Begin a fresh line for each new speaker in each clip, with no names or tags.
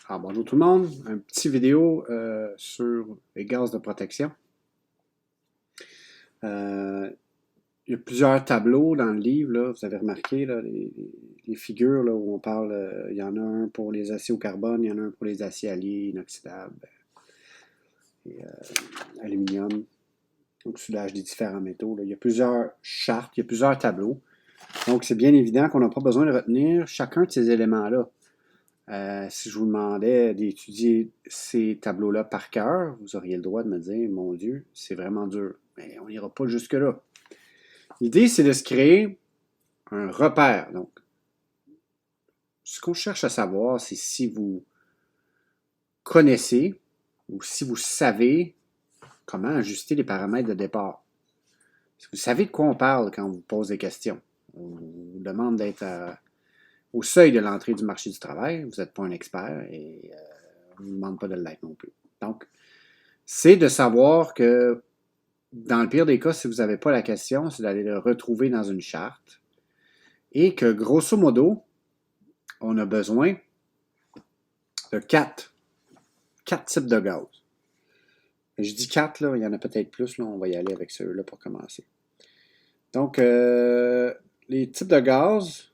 Alors, bonjour tout le monde, un petit vidéo sur les gaz de protection. Il y a plusieurs tableaux dans le livre, là, vous avez remarqué là, les figures là, où on parle, il y en a un pour les aciers au carbone, il y en a un pour les aciers alliés, inoxydables, et aluminium, donc soudage des différents métaux. Là. Il y a plusieurs chartes, il y a plusieurs tableaux. Donc c'est bien évident qu'on n'a pas besoin de retenir chacun de ces éléments-là. Si je vous demandais d'étudier ces tableaux-là par cœur, vous auriez le droit de me dire, mon Dieu, c'est vraiment dur. Mais on n'ira pas jusque-là. L'idée, c'est de se créer un repère. Donc, ce qu'on cherche à savoir, c'est si vous connaissez ou si vous savez comment ajuster les paramètres de départ. Si vous savez de quoi on parle quand on vous pose des questions. On vous demande d'être au seuil de l'entrée du marché du travail. Vous n'êtes pas un expert et on ne vous demande pas de l'être non plus. Donc, c'est de savoir que, dans le pire des cas, si vous n'avez pas la question, c'est d'aller le retrouver dans une charte et que, grosso modo, on a besoin de quatre types de gaz. Je dis 4, là, il y en a peut-être plus, là, on va y aller avec ceux-là pour commencer. Donc, les types de gaz.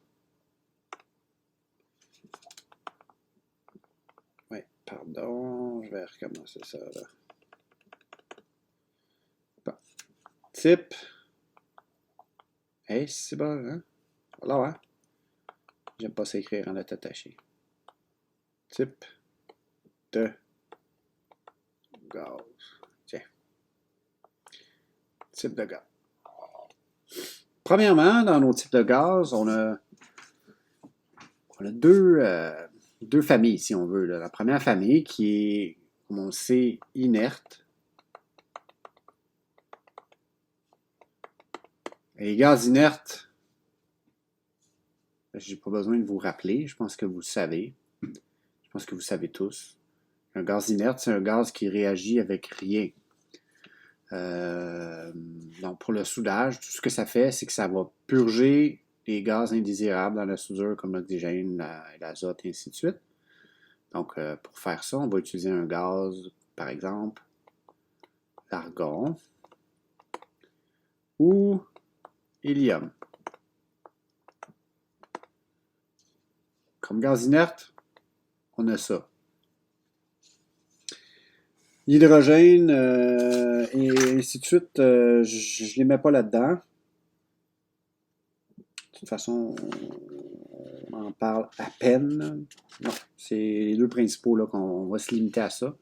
Oui, pardon, je vais recommencer ça, là. Bon. Type. Hey, c'est bon, hein? Voilà, hein? J'aime pas s'écrire en lettres attachées. Type de gaz. Tiens. Type de gaz. Premièrement, dans nos types de gaz, on a deux familles, si on veut. Là. La première famille qui est, comme on le sait, inerte. Et les gaz inertes, je n'ai pas besoin de vous rappeler, je pense que vous le savez. Je pense que vous savez tous. Un gaz inerte, c'est un gaz qui réagit avec rien. Donc, pour le soudage, tout ce que ça fait, c'est que ça va purger les gaz indésirables dans la soudure, comme l'oxygène, l'azote, et ainsi de suite. Donc, pour faire ça, on va utiliser un gaz, par exemple, l'argon ou hélium. Comme gaz inerte, on a ça. L'hydrogène et ainsi de suite, je ne les mets pas là-dedans. De toute façon, on en parle à peine. Non, c'est les deux principaux là, qu'on va se limiter à ça.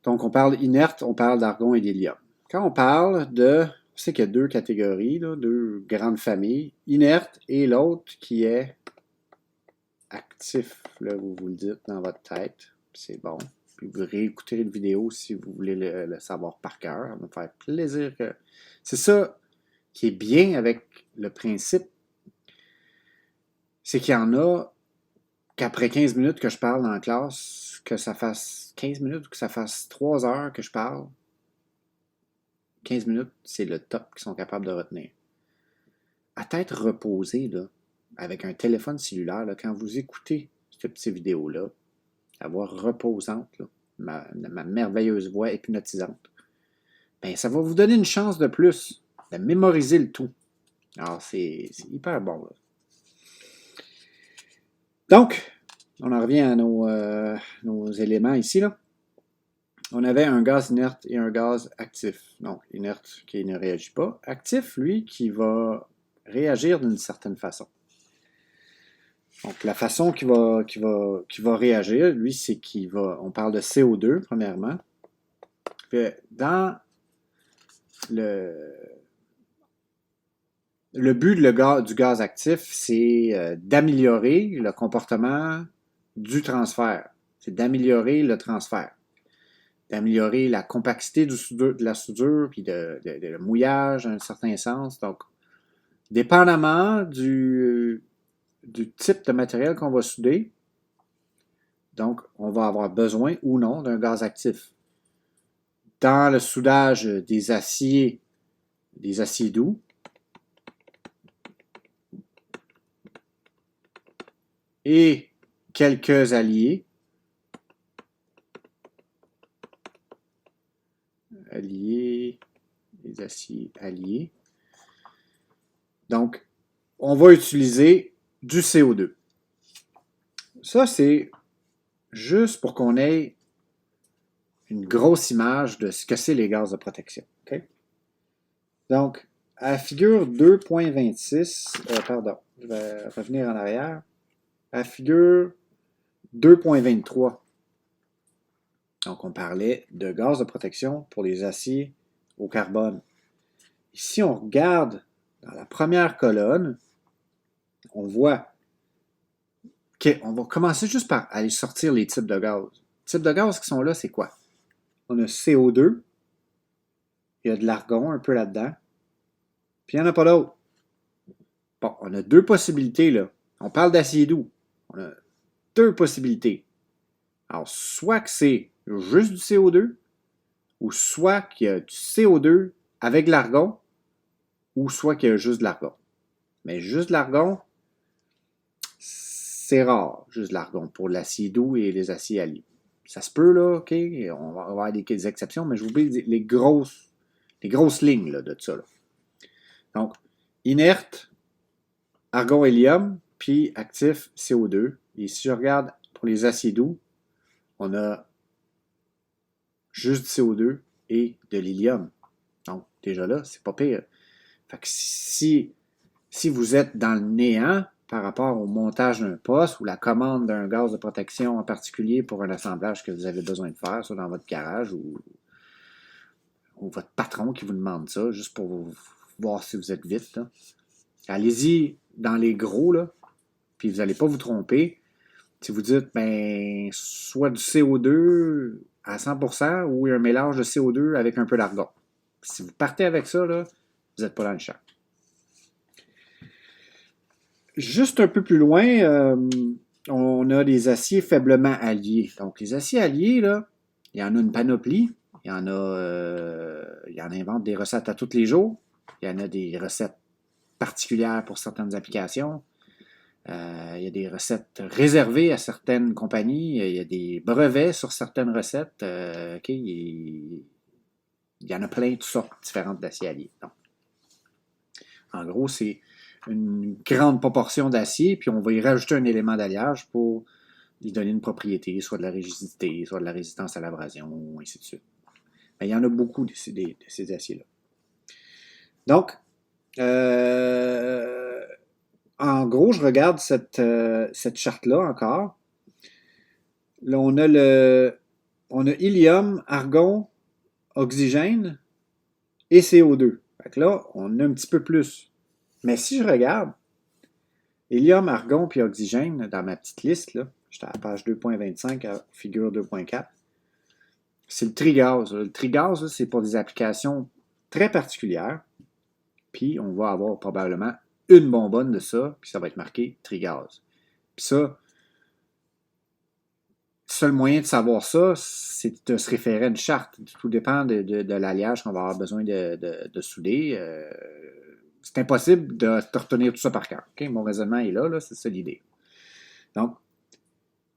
Donc, on parle inerte, on parle d'argon et d'hélium. Quand on parle de... On sait qu'il y a deux catégories, là, deux grandes familles. Inerte et l'autre qui est actif. Là, vous le dites dans votre tête. C'est bon. Puis vous réécouterez la vidéo si vous voulez le savoir par cœur. Ça va me faire plaisir que... C'est ça qui est bien avec le principe. C'est qu'il y en a qu'après 15 minutes que je parle dans la classe, que ça fasse 15 minutes ou que ça fasse 3 heures que je parle, 15 minutes, c'est le top qu'ils sont capables de retenir. À tête reposée, là, avec un téléphone cellulaire, là, quand vous écoutez cette petite vidéo-là, la voix reposante, là, ma merveilleuse voix hypnotisante, ben, ça va vous donner une chance de plus de mémoriser le tout. Alors, c'est hyper bon. Là. Donc, on en revient à nos éléments ici. Là. On avait un gaz inerte et un gaz actif. Donc, inerte qui ne réagit pas. Actif, lui, qui va réagir d'une certaine façon. Donc, la façon qu'il va réagir, lui, c'est qu'il va... On parle de CO2, premièrement. Dans le but du gaz actif, c'est d'améliorer le comportement du transfert. C'est d'améliorer le transfert. D'améliorer la compacité de la soudure, puis le mouillage, dans un certain sens. Donc, dépendamment du type de matériel qu'on va souder, donc, on va avoir besoin ou non d'un gaz actif. Dans le soudage des aciers doux, et quelques alliés. Les aciers alliés. Donc, on va utiliser du CO2. Ça, c'est juste pour qu'on ait une grosse image de ce que c'est les gaz de protection. Okay? Donc, à la figure 2.26, pardon, je vais revenir en arrière. À la figure 2.23, donc on parlait de gaz de protection pour les aciers au carbone. Ici, on regarde dans la première colonne, on voit qu'on va commencer juste par aller sortir les types de gaz. Les types de gaz qui sont là, c'est quoi? On a CO2, il y a de l'argon un peu là-dedans, puis il n'y en a pas d'autre. Bon, on a deux possibilités là. On parle d'acier doux. On a deux possibilités. Alors, soit que c'est juste du CO2, ou soit qu'il y a du CO2 avec de l'argon, ou soit qu'il y a juste de l'argon. Mais juste de l'argon, c'est rare, juste de l'argon, pour l'acier doux et les aciers alliés. Ça se peut, là, OK, on va avoir des exceptions, mais je vous oublie les grosses lignes là, de ça. Là. Donc, inerte, argon, hélium, puis actif, CO2. Et si je regarde pour les aciers doux, on a juste du CO2 et de l'hélium. Donc, déjà là, c'est pas pire. Fait que si vous êtes dans le néant par rapport au montage d'un poste ou la commande d'un gaz de protection en particulier pour un assemblage que vous avez besoin de faire, soit dans votre garage ou votre patron qui vous demande ça, juste pour vous voir si vous êtes vite. Là. Allez-y dans les gros, là, puis vous n'allez pas vous tromper. Si vous dites, ben, soit du CO2 à 100% ou un mélange de CO2 avec un peu d'argon. Si vous partez avec ça, là, vous n'êtes pas dans le champ. Juste un peu plus loin, on a des aciers faiblement alliés. Donc, les aciers alliés, là, il y en a une panoplie. Il y en inventent des recettes à tous les jours. Il y en a des recettes particulières pour certaines applications. Il y a des recettes réservées à certaines compagnies. Il y a des brevets sur certaines recettes. Il y en a plein, toutes sortes différentes d'aciers alliés. Donc, en gros, c'est une grande proportion d'acier, puis on va y rajouter un élément d'alliage pour lui donner une propriété, soit de la rigidité, soit de la résistance à l'abrasion, ainsi de suite. Mais il y en a beaucoup de ces aciers-là. Donc, en gros, je regarde cette charte-là encore. Là, on a hélium, argon, oxygène et CO2. Fait que là, on a un petit peu plus. Mais si je regarde, hélium, argon puis oxygène, dans ma petite liste, là, j'étais à la page 2.25, à figure 2.4, c'est le trigaz. Le trigaz, c'est pour des applications très particulières. Puis, on va avoir probablement une bonbonne de ça, puis ça va être marqué trigaz. Puis ça, le seul moyen de savoir ça, c'est de se référer à une charte. Tout dépend de l'alliage qu'on va avoir besoin de souder. C'est impossible de retenir tout ça par cœur. Okay? Mon raisonnement est là, c'est ça l'idée. Donc,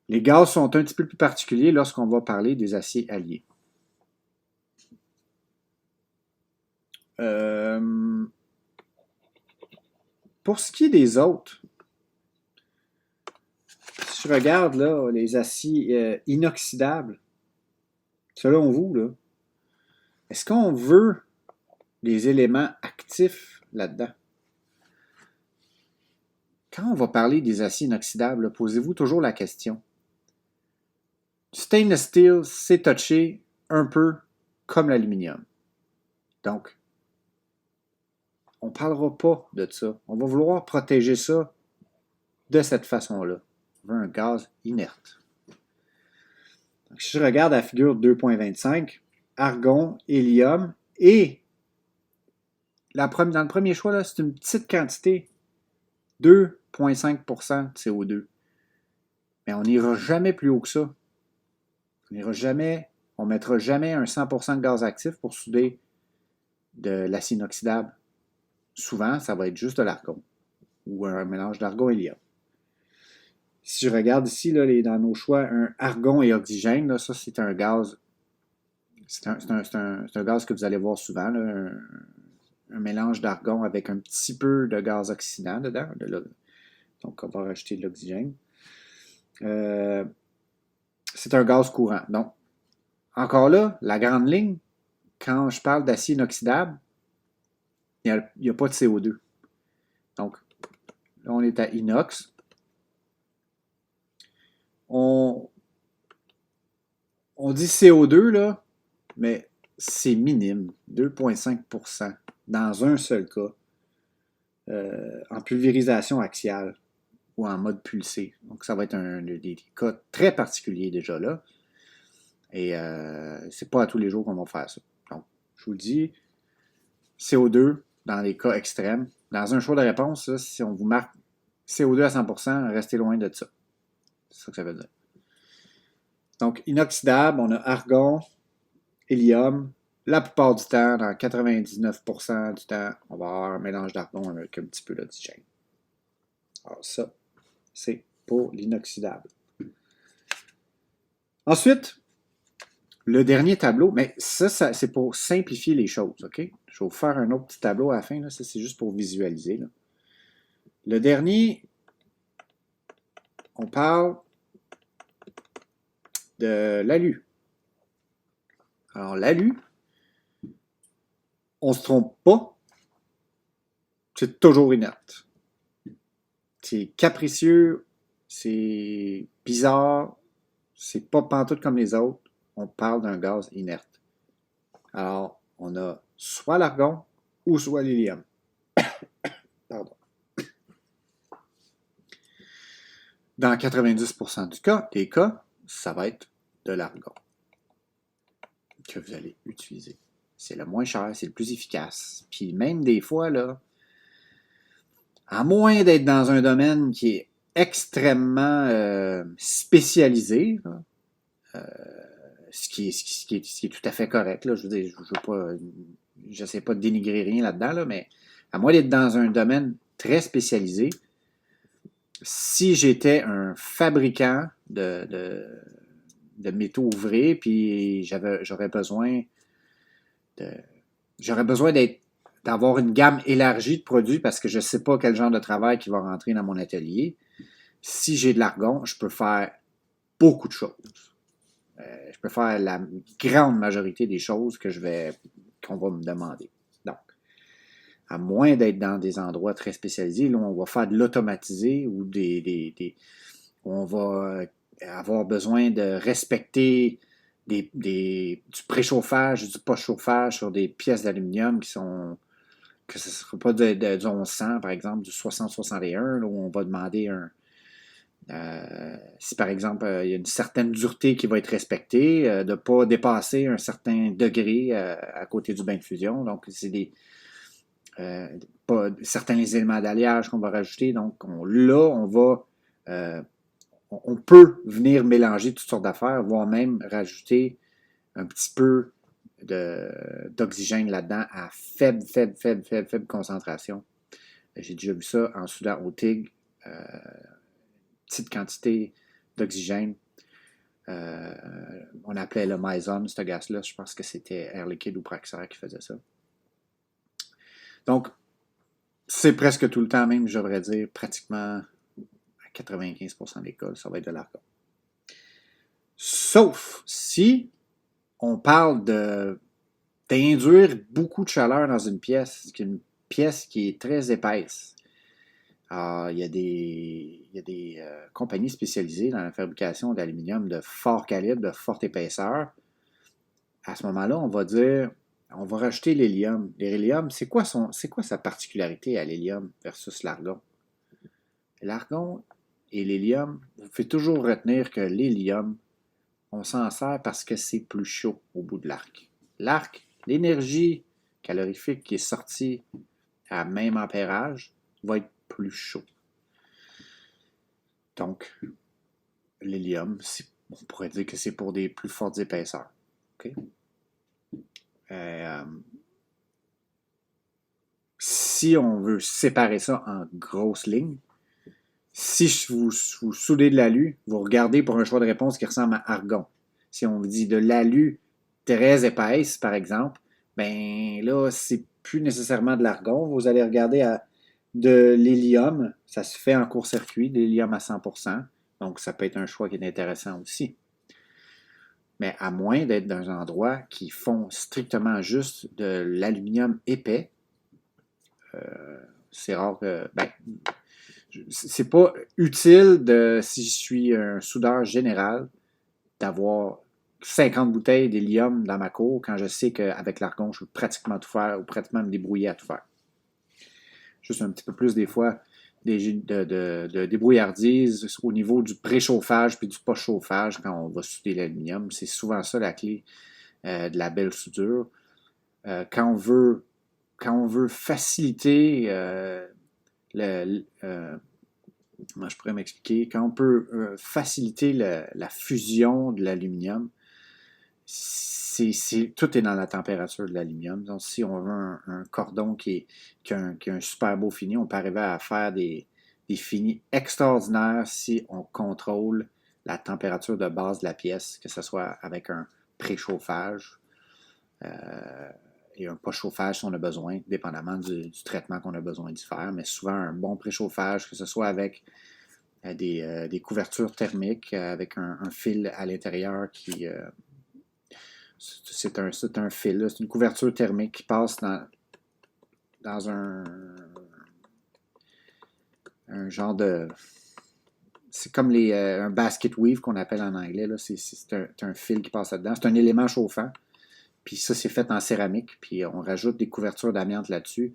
les gaz sont un petit peu plus particuliers lorsqu'on va parler des aciers alliés. Pour ce qui est des autres, si je regarde là, les aciers inoxydables, selon vous, là, est-ce qu'on veut des éléments actifs là-dedans? Quand on va parler des aciers inoxydables, posez-vous toujours la question. Stainless steel, c'est touché un peu comme l'aluminium. Donc, on ne parlera pas de ça. On va vouloir protéger ça de cette façon-là. On veut un gaz inerte. Donc, si je regarde la figure 2.25, argon, hélium et dans le premier choix, là, c'est une petite quantité, 2,5% de CO2. Mais on n'ira jamais plus haut que ça. On ne mettra jamais un 100% de gaz actif pour souder de l'acier inoxydable. Souvent, ça va être juste de l'argon ou un mélange d'argon et hélium. Si je regarde ici, là, dans nos choix, un argon et oxygène, là, ça c'est un gaz. C'est un gaz que vous allez voir souvent, là, un mélange d'argon avec un petit peu de gaz oxydant dedans. Donc, on va rajouter de l'oxygène. C'est un gaz courant. Donc, encore là, la grande ligne, quand je parle d'acier inoxydable, il n'y a pas de CO2. Donc, là, on est à inox. On dit CO2, là, mais c'est minime, 2,5% dans un seul cas, en pulvérisation axiale ou en mode pulsé. Donc, ça va être des cas très particuliers déjà là. Et c'est pas à tous les jours qu'on va faire ça. Donc, je vous le dis, CO2 dans les cas extrêmes. Dans un choix de réponse, là, si on vous marque CO2 à 100%, restez loin de ça. C'est ça que ça veut dire. Donc, inoxydable, on a argon, hélium. La plupart du temps, dans 99% du temps, on va avoir un mélange d'argon avec un petit peu d'oxygène. Alors ça, c'est pour l'inoxydable. Ensuite, le dernier tableau, mais ça c'est pour simplifier les choses, OK? Je vais vous faire un autre petit tableau à la fin, là. Ça c'est juste pour visualiser, là. Le dernier, on parle de l'alu. Alors l'alu, on ne se trompe pas, c'est toujours inerte. C'est capricieux, c'est bizarre, c'est pas pantoute comme les autres. On parle d'un gaz inerte. Alors, on a soit l'argon ou soit l'hélium. Pardon. Dans 90% des cas, ça va être de l'argon que vous allez utiliser. C'est le moins cher, c'est le plus efficace. Puis même des fois, là, à moins d'être dans un domaine qui est extrêmement spécialisé, là, ce qui est tout à fait correct, là, je veux dire, je n'essaie pas de dénigrer rien là-dedans, là, mais à moins d'être dans un domaine très spécialisé, si j'étais un fabricant de métaux ouvrés, puis j'aurais besoin d'avoir une gamme élargie de produits parce que je ne sais pas quel genre de travail qui va rentrer dans mon atelier. Si j'ai de l'argon, je peux faire beaucoup de choses. Je peux faire la grande majorité des choses qu'on va me demander. Donc, à moins d'être dans des endroits très spécialisés, là, on va faire de l'automatisé ou on va avoir besoin de respecter du préchauffage, du post-chauffage sur des pièces d'aluminium que ce ne sera pas du 1100, par exemple, du 6061, là, où on va demander si par exemple il y a une certaine dureté qui va être respectée, de ne pas dépasser un certain degré à côté du bain de fusion. Donc, c'est certains éléments d'alliage qu'on va rajouter. Donc, on peut venir mélanger toutes sortes d'affaires, voire même rajouter un petit peu d'oxygène là-dedans à faible concentration. J'ai déjà vu ça en soudant au TIG, petite quantité d'oxygène. On appelait le Maison, ce gaz-là. Je pense que c'était Air Liquide ou Praxair qui faisait ça. Donc, c'est presque tout le temps même, je devrais dire, pratiquement à 95% des cas, ça va être de l'argon. Sauf si on parle d'induire beaucoup de chaleur dans une pièce qui est très épaisse. Alors, il y a des compagnies spécialisées dans la fabrication d'aluminium de fort calibre, de forte épaisseur. À ce moment-là, on va rajouter l'hélium. L'hélium, c'est quoi sa particularité à l'hélium versus l'argon? L'argon et l'hélium, vous pouvez toujours retenir que l'hélium, on s'en sert parce que c'est plus chaud au bout de l'arc. L'arc, l'énergie calorifique qui est sortie à même ampérage va être plus chaud. Donc, l'hélium, on pourrait dire que c'est pour des plus fortes épaisseurs. Okay? Si on veut séparer ça en grosses lignes, Si vous soudez de l'alu, vous regardez pour un choix de réponse qui ressemble à argon. Si on vous dit de l'alu très épaisse, par exemple, ben là, c'est plus nécessairement de l'argon. Vous allez regarder à de l'hélium. Ça se fait en court-circuit, de l'hélium à 100%. Donc, ça peut être un choix qui est intéressant aussi. Mais à moins d'être dans un endroit qui font strictement juste de l'aluminium épais, c'est rare que... Ben, c'est pas utile de, si je suis un soudeur général, d'avoir 50 bouteilles d'hélium dans ma cour quand je sais qu'avec l'argon, je peux pratiquement tout faire ou pratiquement me débrouiller à tout faire. Juste un petit peu plus des fois de débrouillardise au niveau du préchauffage puis du post-chauffage quand on va souder l'aluminium. C'est souvent ça la clé de la belle soudure. Quand on veut faciliter comment je pourrais m'expliquer, quand on peut faciliter la fusion de l'aluminium, tout est dans la température de l'aluminium. Donc, si on veut un cordon qui a un super beau fini, on peut arriver à faire des finis extraordinaires si on contrôle la température de base de la pièce, que ce soit avec un préchauffage et un pas-chauffage si on a besoin, dépendamment du traitement qu'on a besoin d'y faire. Mais souvent, un bon préchauffage, que ce soit avec des couvertures thermiques, avec un fil à l'intérieur qui... c'est un fil, c'est une couverture thermique qui passe dans un genre de... C'est comme un basket weave qu'on appelle en anglais. C'est un fil qui passe là-dedans. C'est un élément chauffant. Puis ça, c'est fait en céramique. Puis on rajoute des couvertures d'amiante là-dessus.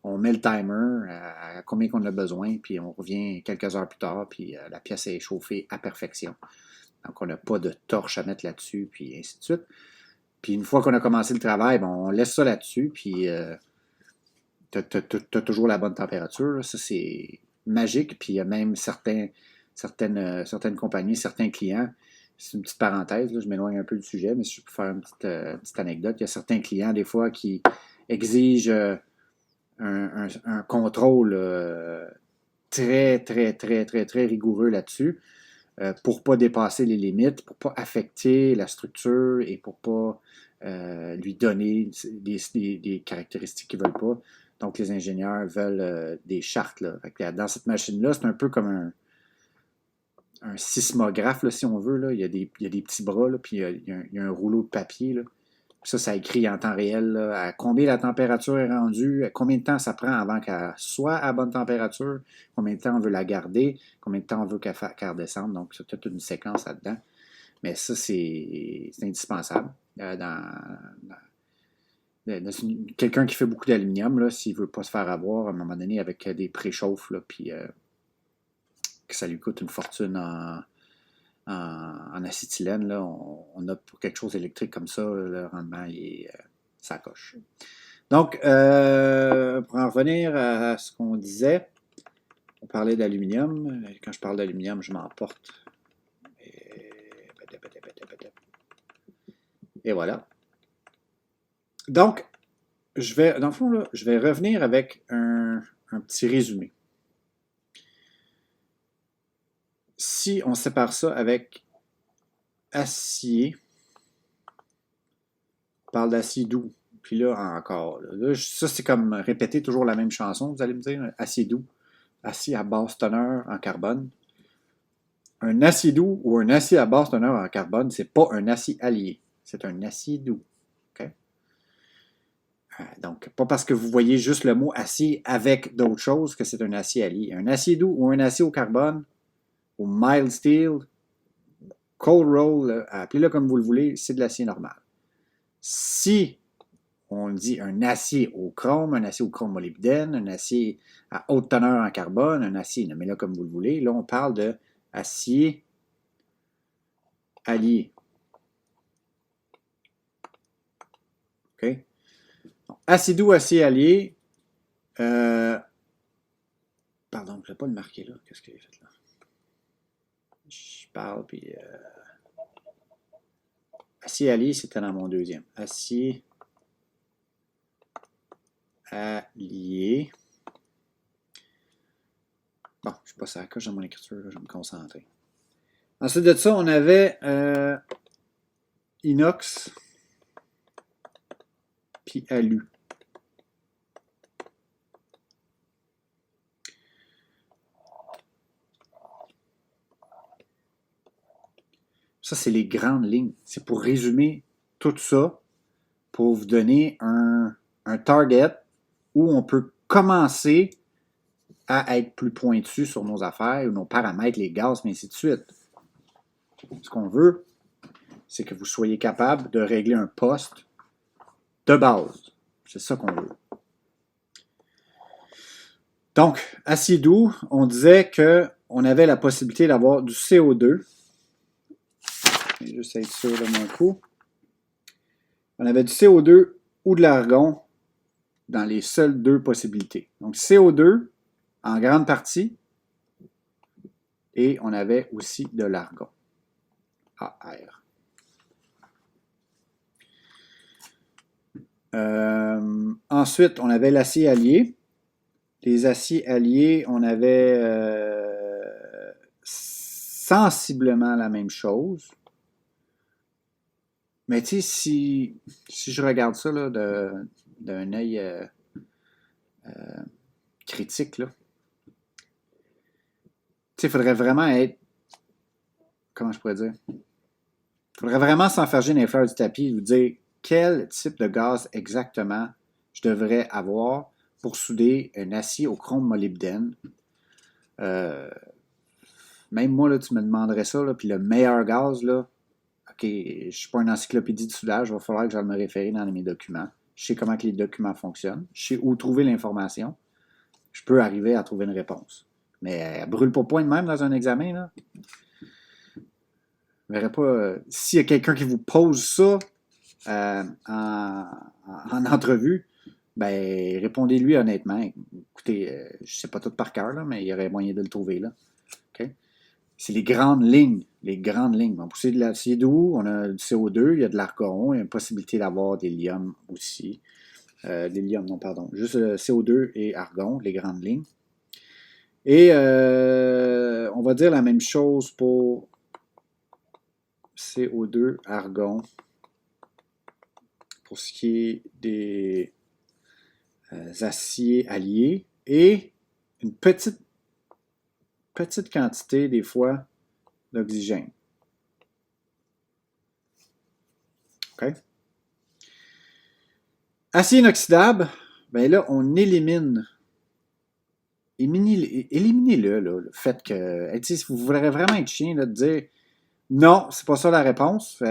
On met le timer à combien qu'on a besoin. Puis on revient quelques heures plus tard. Puis la pièce est chauffée à perfection. Donc on n'a pas de torche à mettre là-dessus. Puis ainsi de suite. Puis une fois qu'on a commencé le travail, on laisse ça là-dessus. Puis tu as toujours la bonne température. Là. Ça, c'est magique. Puis il y a même certaines compagnies, certains clients. C'est une petite parenthèse, là, je m'éloigne un peu du sujet, mais si je peux faire une petite anecdote. Il y a certains clients, des fois, qui exigent un contrôle très, très, très, très, très rigoureux là-dessus pour ne pas dépasser les limites, pour ne pas affecter la structure et pour ne pas lui donner des caractéristiques qu'ils ne veulent pas. Donc, les ingénieurs veulent des chartes. Là. Fait que dans cette machine-là, c'est un peu comme un sismographe, là, si on veut. Là. Il y a des petits bras, là, puis il y a un rouleau de papier. Là. Ça écrit en temps réel là, à combien la température est rendue, à combien de temps ça prend avant qu'elle soit à bonne température, combien de temps on veut la garder, combien de temps on veut qu'elle redescende. Donc, c'est toute une séquence là-dedans. Mais ça, c'est indispensable. Quelqu'un qui fait beaucoup d'aluminium, s'il ne veut pas se faire avoir à un moment donné avec des préchauffes, là, puis que ça lui coûte une fortune en acétylène, là, on a pour quelque chose d'électrique comme ça, le rendement, ça coche. Donc, pour en revenir à ce qu'on disait, on parlait d'aluminium. Quand je parle d'aluminium, je m'emporte. Et voilà. Donc, dans le fond, là, je vais revenir avec un petit résumé. Si on sépare ça avec acier, on parle d'acier doux. Puis là, encore, là, ça c'est comme répéter toujours la même chanson, vous allez me dire, acier doux, acier à basse teneur en carbone. Un acier doux ou un acier à basse teneur en carbone, c'est pas un acier allié, c'est un acier doux. Okay? Donc, pas parce que vous voyez juste le mot acier avec d'autres choses que c'est un acier allié. Un acier doux ou un acier au carbone, ou mild steel, cold roll, appelez-le comme vous le voulez, c'est de l'acier normal. Si on dit un acier au chrome molybdène, un acier à haute teneur en carbone, un acier, nommez-le comme vous le voulez, là on parle de acier allié. OK? Donc, acier doux, acier allié. Pardon, je ne vais pas le marquer là. Qu'est-ce que j'ai fait là? Je parle, puis... acier allié, c'était dans mon deuxième. Acier allié. Bon, je ne suis pas ça, coche dans mon écriture, là, je vais me concentrer. Ensuite de ça, on avait inox puis alu. Ça, c'est les grandes lignes. C'est pour résumer tout ça, pour vous donner un target où on peut commencer à être plus pointu sur nos affaires, nos paramètres, les gaz, mais ainsi de suite. Ce qu'on veut, c'est que vous soyez capable de régler un poste de base. C'est ça qu'on veut. Donc, acier doux, on disait qu'on avait la possibilité d'avoir du CO2. Je vais juste être sûr de mon coup. On avait du CO2 ou de l'argon dans les seules deux possibilités. Donc, CO2 en grande partie et on avait aussi de l'argon. AR. Ensuite, on avait l'acier allié. Les aciers alliés, on avait sensiblement la même chose. Mais tu sais, si je regarde ça d'un œil critique, là, tu sais, il faudrait vraiment être, comment je pourrais dire? Il faudrait vraiment s'enfarger dans les fleurs du tapis et vous dire quel type de gaz exactement je devrais avoir pour souder un acier au chrome molybdène. Même moi, là, tu me demanderais ça, là, puis le meilleur gaz, là, OK, je ne suis pas une encyclopédie de soudage, il va falloir que j'aille me référer dans mes documents. Je sais comment que les documents fonctionnent, je sais où trouver l'information. Je peux arriver à trouver une réponse. Mais elle brûle pas point de même dans un examen, là. Je ne verrai pas. S'il y a quelqu'un qui vous pose ça en entrevue, ben répondez-lui honnêtement. Écoutez, je ne sais pas tout par cœur, là, mais il y aurait moyen de le trouver là. Okay? C'est les grandes lignes. Les grandes lignes. On pousse de l'acier doux, on a du CO2, il y a de l'argon, il y a une possibilité d'avoir de l'hélium aussi. L'hélium, non, pardon. Juste CO2 et argon, les grandes lignes. Et on va dire la même chose pour CO2, argon, pour ce qui est des aciers alliés et une petite quantité, des fois, d'oxygène. OK? Acier inoxydable, ben là, on éliminez-le, là, le fait que, si vous voudrez vraiment être chien, là, de dire non, c'est pas ça la réponse. Tu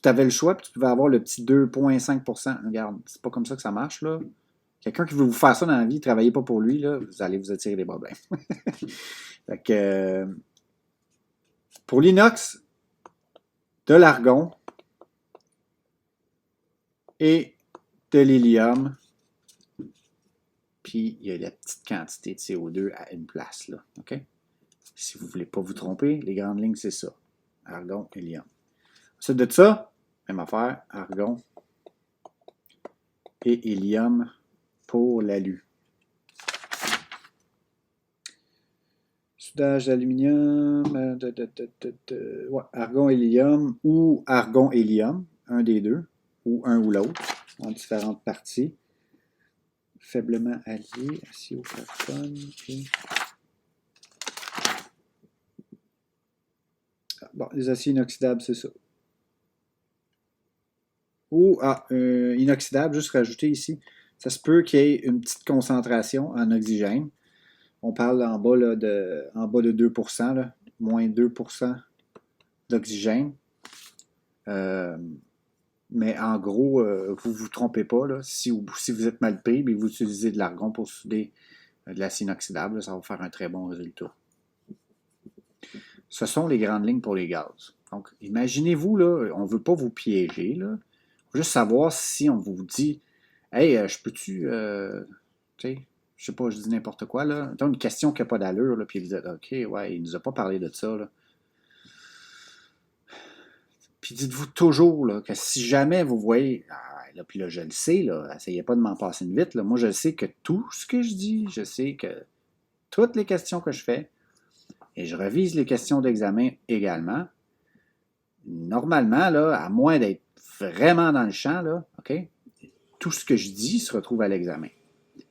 avais le choix, puis tu pouvais avoir le petit 2,5%. Regarde, c'est pas comme ça que ça marche, là. Quelqu'un qui veut vous faire ça dans la vie, travaillez pas pour lui, là, vous allez vous attirer des problèmes. Fait que, pour l'inox, de l'argon et de l'hélium, puis il y a la petite quantité de CO2 à une place, là. OK? Si vous ne voulez pas vous tromper, les grandes lignes, c'est ça. Argon, hélium. Ensuite de ça, même affaire, argon et hélium pour l'alu. Soudage d'aluminium, ouais, argon, hélium ou argon, hélium, un des deux, ou un ou l'autre, en différentes parties. Faiblement allié, acier au carbone et... Bon, les aciers inoxydables, c'est ça. Ou, inoxydable, juste rajouter ici, ça se peut qu'il y ait une petite concentration en oxygène. On parle en bas, là, en bas de 2%, là, moins 2% d'oxygène. Mais en gros, vous ne vous trompez pas. Là, si vous êtes mal pris, mais vous utilisez de l'argon pour souder de l'acier inoxydable, ça va faire un très bon résultat. Ce sont les grandes lignes pour les gaz. Donc, imaginez-vous, là, on ne veut pas vous piéger. Là. Il faut juste savoir si on vous dit hey, je peux-tu, tu sais, je sais pas, je dis n'importe quoi, là. Une question qui n'a pas d'allure, là, puis vous dites OK, ouais, il ne nous a pas parlé de ça, là. Puis dites-vous toujours là, que si jamais vous voyez, là, puis là, je le sais, là, essayez pas de m'en passer une vite. Là. Moi, je sais que tout ce que je dis, je sais que toutes les questions que je fais et je revise les questions d'examen également. Normalement, là, à moins d'être vraiment dans le champ, là, OK, tout ce que je dis se retrouve à l'examen.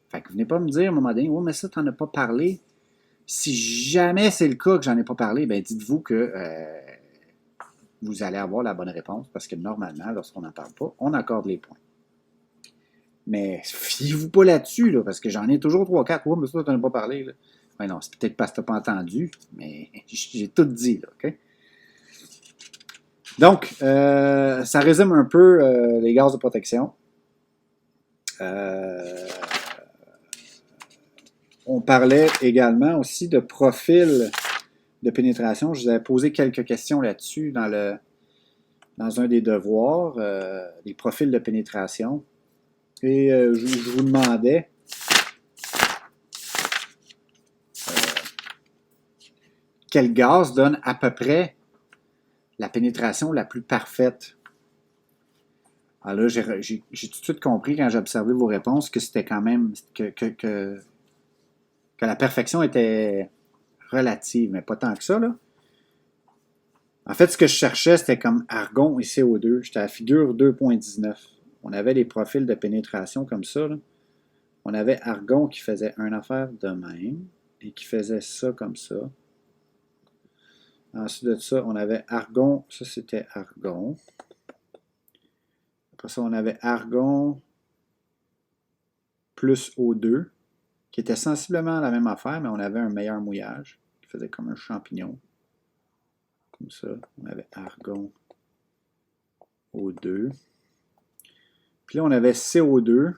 Fait que venez pas me dire à un moment donné, oh, mais ça, tu n'en as pas parlé. Si jamais c'est le cas que j'en ai pas parlé, ben dites-vous que vous allez avoir la bonne réponse parce que normalement, lorsqu'on n'en parle pas, on accorde les points. Mais fiez-vous pas là-dessus, là, parce que j'en ai toujours 3-4. Oh, mais ça, tu n'en as pas parlé. Là. Ouais, non, c'est peut-être parce que tu n'as pas entendu, mais j'ai tout dit, là, OK? Donc, ça résume un peu les gaz de protection. On parlait également aussi de profil de pénétration. Je vous avais posé quelques questions là-dessus dans un des devoirs, les profils de pénétration. Et je vous demandais quel gaz donne à peu près la pénétration la plus parfaite. Alors là, j'ai tout de suite compris quand j'ai observé vos réponses que c'était quand même que la perfection était relative, mais pas tant que ça, là. En fait, ce que je cherchais, c'était comme argon et CO2. J'étais à la figure 2.19. On avait les profils de pénétration comme ça, là. On avait argon qui faisait une affaire de même et qui faisait ça comme ça. Ensuite de ça, on avait argon. Ça, c'était argon. Après ça, on avait argon plus O2, qui était sensiblement la même affaire, mais on avait un meilleur mouillage, qui faisait comme un champignon. Comme ça, on avait argon O2. Puis là, on avait CO2,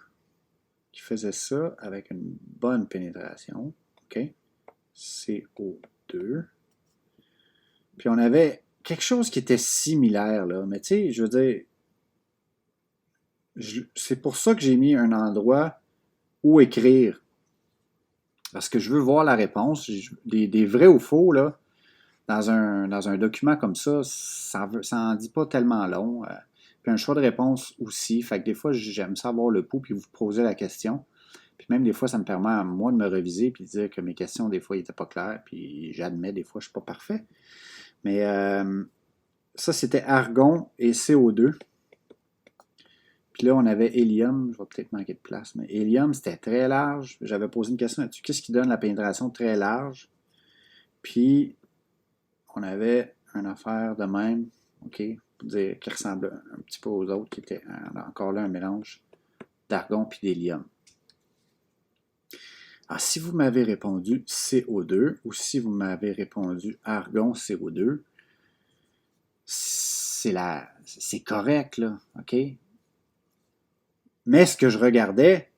qui faisait ça avec une bonne pénétration. OK? CO2. Puis on avait quelque chose qui était similaire, là. Mais tu sais, je veux dire, c'est pour ça que j'ai mis un endroit où écrire. Parce que je veux voir la réponse. Des vrais ou faux, là, dans un document comme ça en dit pas tellement long. Puis un choix de réponse aussi. Fait que des fois, j'aime savoir le pouls puis vous poser la question. Puis même des fois, ça me permet à moi de me reviser puis de dire que mes questions, des fois, n'étaient pas claires. Puis j'admets, des fois, je ne suis pas parfait. Mais ça, c'était argon et CO2. Puis là, on avait hélium. Je vais peut-être manquer de place, mais hélium, c'était très large. J'avais posé une question là-dessus. Qu'est-ce qui donne la pénétration très large? Puis, on avait une affaire de même, OK, pour dire, qui ressemblait un petit peu aux autres, qui était encore là un mélange d'argon puis d'hélium. Alors, si vous m'avez répondu CO2 ou si vous m'avez répondu argon CO2, c'est correct, là, OK? Mais ce que je regardais,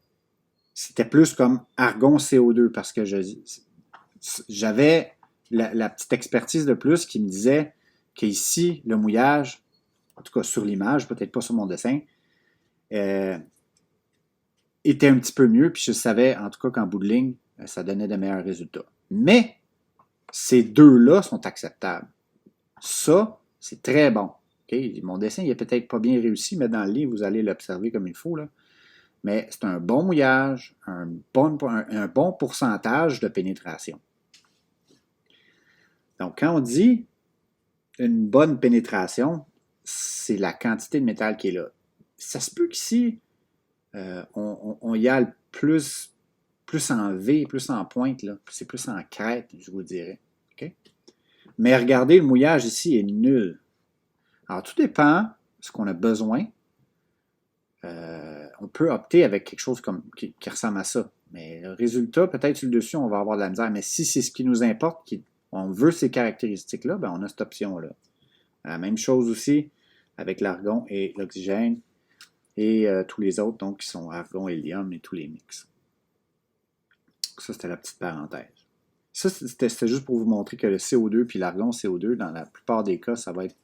c'était plus comme argon CO2 parce que j'avais la petite expertise de plus qui me disait qu'ici, le mouillage, en tout cas sur l'image, peut-être pas sur mon dessin, était un petit peu mieux, puis je savais en tout cas qu'en bout de ligne, ça donnait de meilleurs résultats. Mais ces deux-là sont acceptables. Ça, c'est très bon. Okay? Mon dessin, il n'est peut-être pas bien réussi, mais dans le livre, vous allez l'observer comme il faut, là. Mais c'est un bon mouillage, un bon pourcentage de pénétration. Donc, quand on dit une bonne pénétration, c'est la quantité de métal qui est là. Ça se peut qu'ici, on y aille plus en V, plus en pointe, là. C'est plus en crête, je vous dirais. Okay? Mais regardez, le mouillage ici est nul. Alors, tout dépend de ce qu'on a besoin. On peut opter avec quelque chose qui ressemble à ça. Mais le résultat, peut-être sur le dessus, on va avoir de la misère. Mais si c'est ce qui nous importe, on veut ces caractéristiques-là, ben on a cette option-là. La même chose aussi avec l'argon et l'oxygène et tous les autres, donc, qui sont argon, hélium et tous les mix. Ça, c'était la petite parenthèse. Ça, c'était juste pour vous montrer que le CO2 puis l'argon CO2, dans la plupart des cas, ça va être,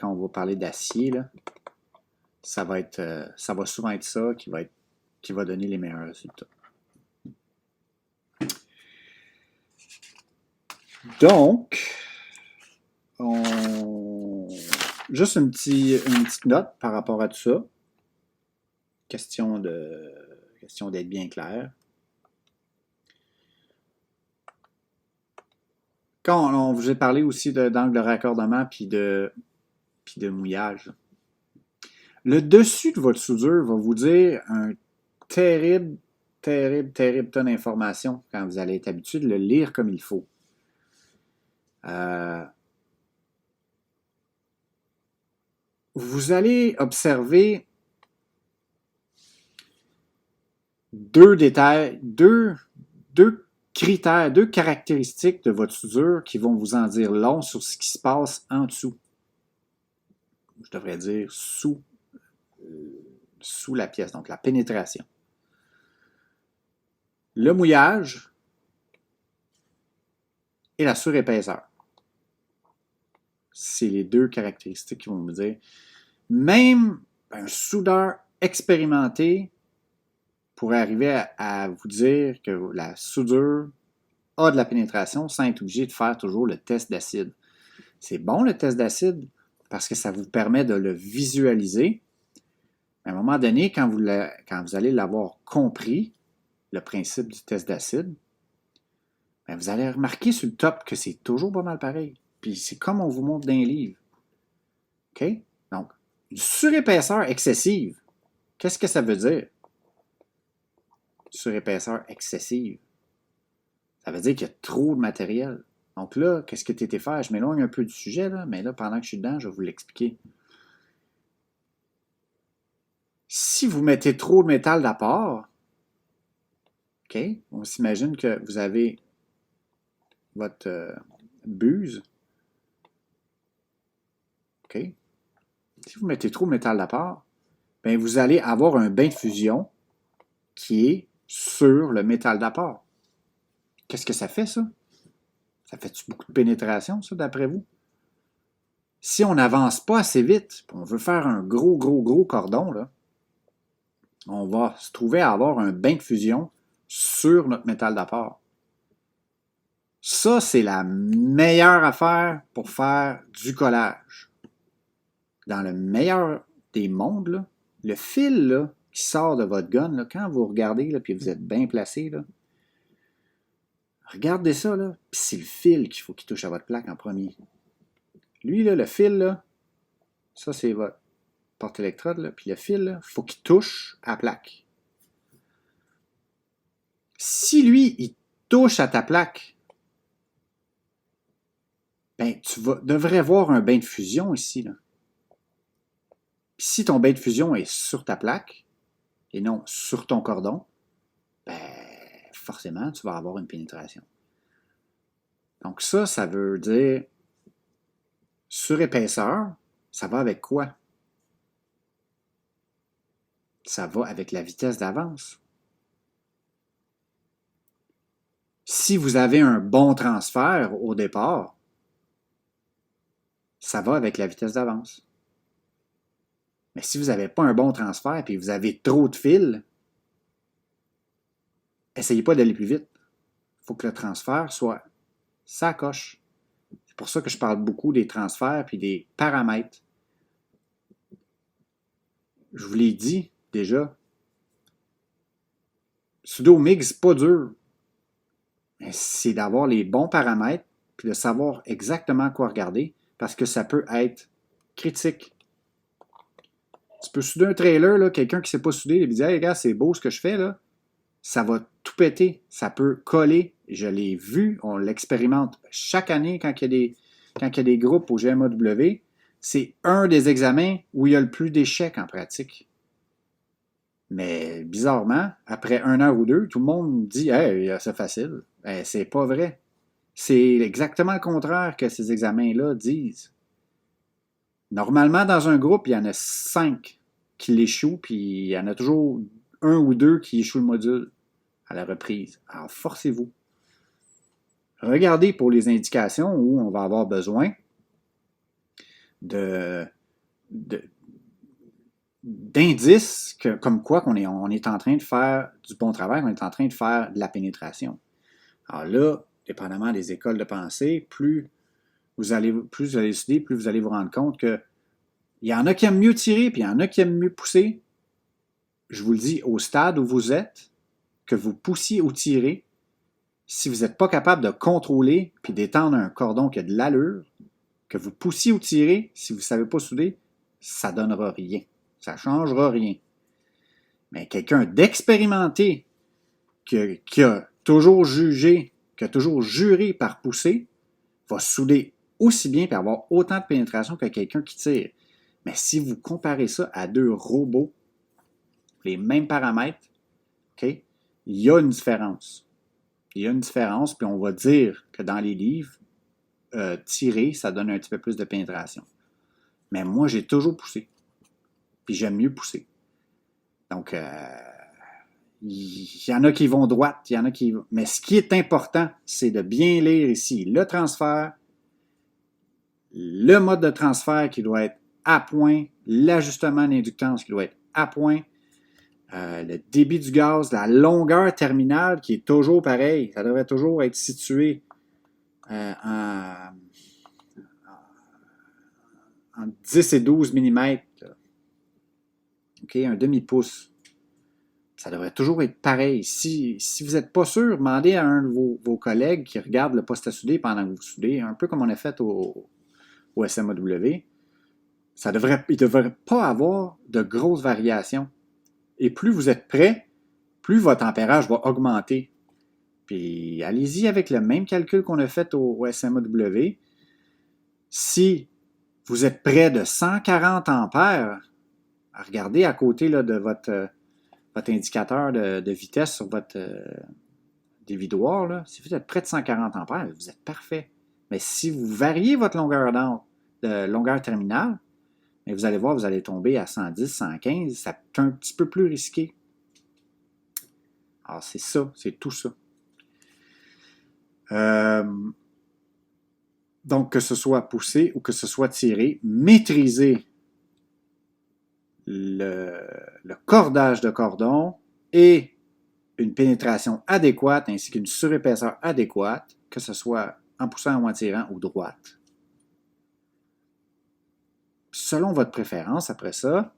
quand on va parler d'acier, là, ça va souvent être ça qui va donner les meilleurs résultats. Donc, juste une petite note par rapport à tout ça. Question d'être bien clair.
Quand on vous a parlé aussi d'angle de raccordement puis de mouillage. Le dessus de votre soudure va vous dire un terrible, terrible, terrible tas d'informations quand vous allez être habitué de le lire comme il faut. Vous allez observer deux détails, deux critères, deux caractéristiques de votre soudure qui vont vous en dire long sur ce qui se passe en dessous. Je devrais dire sous la pièce, donc la pénétration. Le mouillage et la surépaisseur. C'est les deux caractéristiques qui vont vous dire. Même un soudeur expérimenté pourrait arriver à vous dire que la soudure a de la pénétration sans être obligé de faire toujours le test d'acide. C'est bon le test d'acide parce que ça vous permet de le visualiser. À un moment donné, quand vous allez l'avoir compris, le principe du test d'acide, bien, vous allez remarquer sur le top que c'est toujours pas mal pareil. Puis c'est comme on vous montre dans les livres. OK? Donc, une surépaisseur excessive, qu'est-ce que ça veut dire? Surépaisseur excessive. Ça veut dire qu'il y a trop de matériel. Donc là, qu'est-ce que tu étais faire? Je m'éloigne un peu du sujet, là, mais là, pendant que je suis dedans, je vais vous l'expliquer. Si vous mettez trop de métal d'apport, OK, on s'imagine que vous avez votre buse. OK? Si vous mettez trop de métal d'apport, bien, vous allez avoir un bain de fusion qui est sur le métal d'apport. Qu'est-ce que ça fait, ça? Ça fait-tu beaucoup de pénétration, ça, d'après vous? Si on n'avance pas assez vite, on veut faire un gros cordon, là, on va se trouver à avoir un bain de fusion sur notre métal d'apport. Ça, c'est la meilleure affaire pour faire du collage. Dans le meilleur des mondes, là, le fil là, qui sort de votre gun, là, quand vous regardez et vous êtes bien placé, là, regardez ça, là, puis c'est le fil qu'il faut qu'il touche à votre plaque en premier. Lui, là, le fil, là, ça, c'est votre porte-électrode, là, puis le fil, il faut qu'il touche à la plaque. Si lui, il touche à ta plaque, ben, tu devrais voir un bain de fusion ici, là. Puis si ton bain de fusion est sur ta plaque, et non sur ton cordon, ben, forcément, tu vas avoir une pénétration. Donc ça veut dire surépaisseur, ça va avec quoi? Ça va avec la vitesse d'avance. Si vous avez un bon transfert au départ, ça va avec la vitesse d'avance. Mais si vous n'avez pas un bon transfert et vous avez trop de fils, essayez pas d'aller plus vite. Il faut que le transfert soit ça coche. C'est pour ça que je parle beaucoup des transferts et des paramètres. Je vous l'ai dit déjà. Sudo-MIG, c'est pas dur. C'est d'avoir les bons paramètres puis de savoir exactement quoi regarder parce que ça peut être critique. Tu peux souder un trailer, là, quelqu'un qui ne sait pas souder, il dit hey, regarde, c'est beau ce que je fais, là. Ça va tout péter. Ça peut coller. Je l'ai vu, on l'expérimente chaque année quand il y a des groupes au GMAW. C'est un des examens où il y a le plus d'échecs en pratique. Mais bizarrement, après 1 an ou 2, tout le monde dit hey, c'est facile. C'est pas vrai. C'est exactement le contraire que ces examens-là disent. Normalement, dans un groupe, il y en a 5 qui l'échouent, puis il y en a toujours 1 ou 2 qui échouent le module à la reprise. Alors, forcez-vous. Regardez pour les indications où on va avoir besoin d'indices comme quoi on est en train de faire du bon travail, on est en train de faire de la pénétration. Alors là, dépendamment des écoles de pensée, plus vous allez étudier, plus vous allez vous rendre compte que il y en a qui aiment mieux tirer, puis il y en a qui aiment mieux pousser. Je vous le dis, au stade où vous êtes, que vous poussiez ou tirez, Si vous n'êtes pas capable de contrôler puis d'étendre un cordon qui a de l'allure, que vous poussiez ou tirez, si vous ne savez pas souder, ça ne donnera rien. Ça ne changera rien. Mais quelqu'un d'expérimenté qui a toujours jugé, qui a toujours juré par pousser, va souder aussi bien et avoir autant de pénétration que quelqu'un qui tire. Mais si vous comparez ça à deux robots, les mêmes paramètres, okay, il y a une différence. Il y a une différence, puis on va dire que dans les livres, tirer, ça donne un petit peu plus de pénétration. Mais moi, j'ai toujours poussé. Puis j'aime mieux pousser. Donc, il y en a qui vont droite, il y en a qui... Mais ce qui est important, c'est de bien lire ici le transfert, le mode de transfert qui doit être à point, l'ajustement d'inductance qui doit être à point, le débit du gaz, la longueur terminale qui est toujours pareil. Ça devrait toujours être situé en 10 et 12 mm. OK, un demi-pouce. Ça devrait toujours être pareil. Si vous n'êtes pas sûr, demandez à un de vos collègues qui regarde le poste à souder pendant que vous soudez, un peu comme on a fait au SMAW. Il ne devrait pas avoir de grosses variations. Et plus vous êtes prêt, plus votre ampérage va augmenter. Puis allez-y avec le même calcul qu'on a fait au SMAW. Si vous êtes près de 140 ampères, regardez à côté là, de votre indicateur de vitesse sur votre dévidoir. Là. Si vous êtes près de 140 ampères, vous êtes parfait. Mais si vous variez votre longueur terminale, mais vous allez voir, vous allez tomber à 110, 115, ça peut être un petit peu plus risqué. Alors, c'est ça, c'est tout ça. Donc, que ce soit poussé ou que ce soit tiré, maîtriser le cordage de cordon et une pénétration adéquate ainsi qu'une surépaisseur adéquate, que ce soit en poussant ou en tirant ou droite. Selon votre préférence, après ça,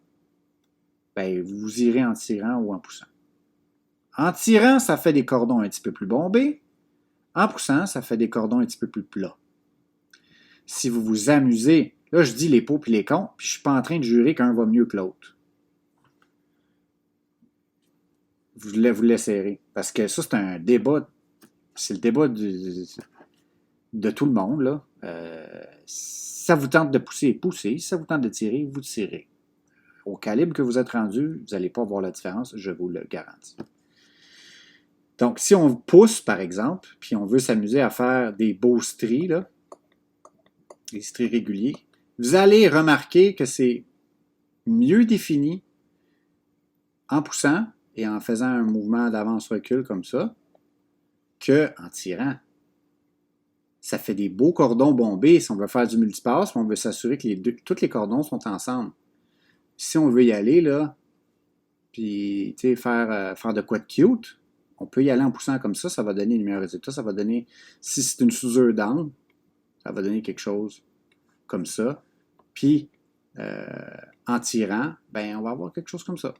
ben, vous irez en tirant ou en poussant. En tirant, ça fait des cordons un petit peu plus bombés. En poussant, ça fait des cordons un petit peu plus plats. Si vous vous amusez, là je dis les pots puis les cons, puis je ne suis pas en train de jurer qu'un va mieux que l'autre. Vous l'essayerez. Parce que ça, c'est un débat. C'est le débat de tout le monde. Là. Si ça vous tente de pousser, poussez. Si ça vous tente de tirer, vous tirez. Au calibre que vous êtes rendu, vous n'allez pas voir la différence, je vous le garantis. Donc, si on pousse, par exemple, puis on veut s'amuser à faire des beaux stries, là, des stries réguliers, vous allez remarquer que c'est mieux défini en poussant et en faisant un mouvement d'avance-recul comme ça qu'en tirant. Ça fait des beaux cordons bombés si on veut faire du multipasse, mais on veut s'assurer que tous les cordons sont ensemble. Si on veut y aller, là, puis faire de quoi de cute, on peut y aller en poussant comme ça va donner les meilleurs résultats. Ça va donner, si c'est une soudure d'angle, ça va donner quelque chose comme ça. Puis, en tirant, ben, on va avoir quelque chose comme ça.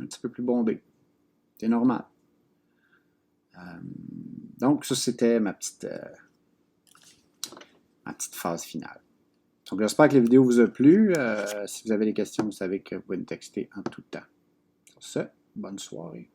Un petit peu plus bombé. C'est normal. Donc, ça, c'était ma petite phase finale. Donc, j'espère que la vidéo vous a plu. Si vous avez des questions, vous savez que vous pouvez me texter en tout temps. Sur ce, bonne soirée.